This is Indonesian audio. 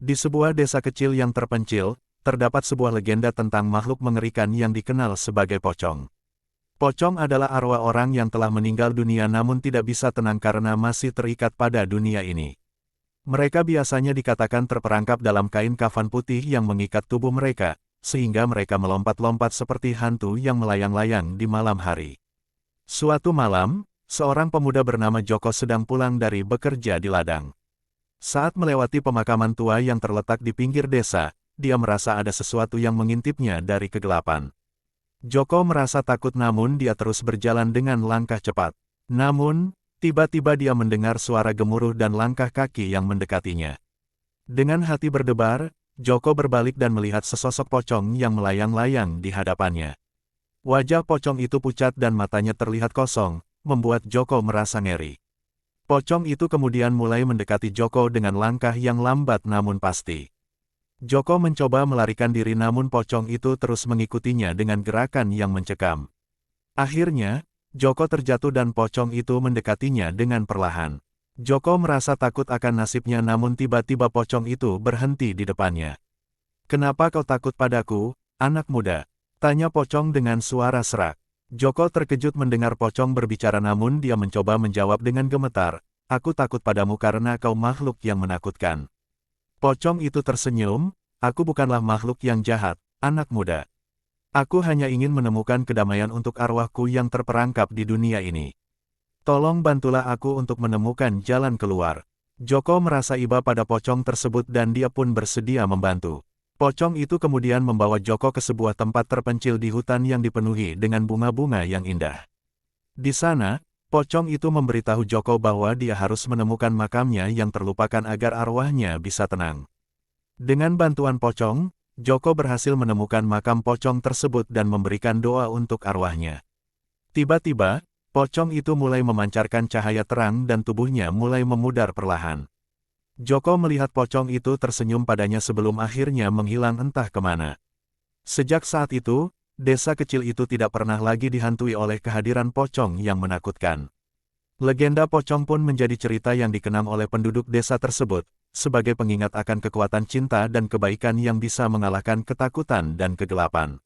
Di sebuah desa kecil yang terpencil, terdapat sebuah legenda tentang makhluk mengerikan yang dikenal sebagai pocong. Pocong adalah arwah orang yang telah meninggal dunia namun tidak bisa tenang karena masih terikat pada dunia ini. Mereka biasanya dikatakan terperangkap dalam kain kafan putih yang mengikat tubuh mereka, sehingga mereka melompat-lompat seperti hantu yang melayang-layang di malam hari. Suatu malam, seorang pemuda bernama Joko sedang pulang dari bekerja di ladang. Saat melewati pemakaman tua yang terletak di pinggir desa, dia merasa ada sesuatu yang mengintipnya dari kegelapan. Joko merasa takut namun dia terus berjalan dengan langkah cepat. Namun, tiba-tiba dia mendengar suara gemuruh dan langkah kaki yang mendekatinya. Dengan hati berdebar, Joko berbalik dan melihat sesosok pocong yang melayang-layang di hadapannya. Wajah pocong itu pucat dan matanya terlihat kosong, membuat Joko merasa ngeri. Pocong itu kemudian mulai mendekati Joko dengan langkah yang lambat namun pasti. Joko mencoba melarikan diri namun pocong itu terus mengikutinya dengan gerakan yang mencekam. Akhirnya, Joko terjatuh dan pocong itu mendekatinya dengan perlahan. Joko merasa takut akan nasibnya namun tiba-tiba pocong itu berhenti di depannya. "Kenapa kau takut padaku, anak muda?" tanya pocong dengan suara serak. Joko terkejut mendengar pocong berbicara namun dia mencoba menjawab dengan gemetar, "Aku takut padamu karena kau makhluk yang menakutkan." Pocong itu tersenyum, "Aku bukanlah makhluk yang jahat, anak muda. Aku hanya ingin menemukan kedamaian untuk arwahku yang terperangkap di dunia ini. Tolong bantulah aku untuk menemukan jalan keluar." Joko merasa iba pada pocong tersebut dan dia pun bersedia membantu. Pocong itu kemudian membawa Joko ke sebuah tempat terpencil di hutan yang dipenuhi dengan bunga-bunga yang indah. Di sana, pocong itu memberitahu Joko bahwa dia harus menemukan makamnya yang terlupakan agar arwahnya bisa tenang. Dengan bantuan pocong, Joko berhasil menemukan makam pocong tersebut dan memberikan doa untuk arwahnya. Tiba-tiba, pocong itu mulai memancarkan cahaya terang dan tubuhnya mulai memudar perlahan. Joko melihat pocong itu tersenyum padanya sebelum akhirnya menghilang entah kemana. Sejak saat itu, desa kecil itu tidak pernah lagi dihantui oleh kehadiran pocong yang menakutkan. Legenda pocong pun menjadi cerita yang dikenang oleh penduduk desa tersebut, sebagai pengingat akan kekuatan cinta dan kebaikan yang bisa mengalahkan ketakutan dan kegelapan.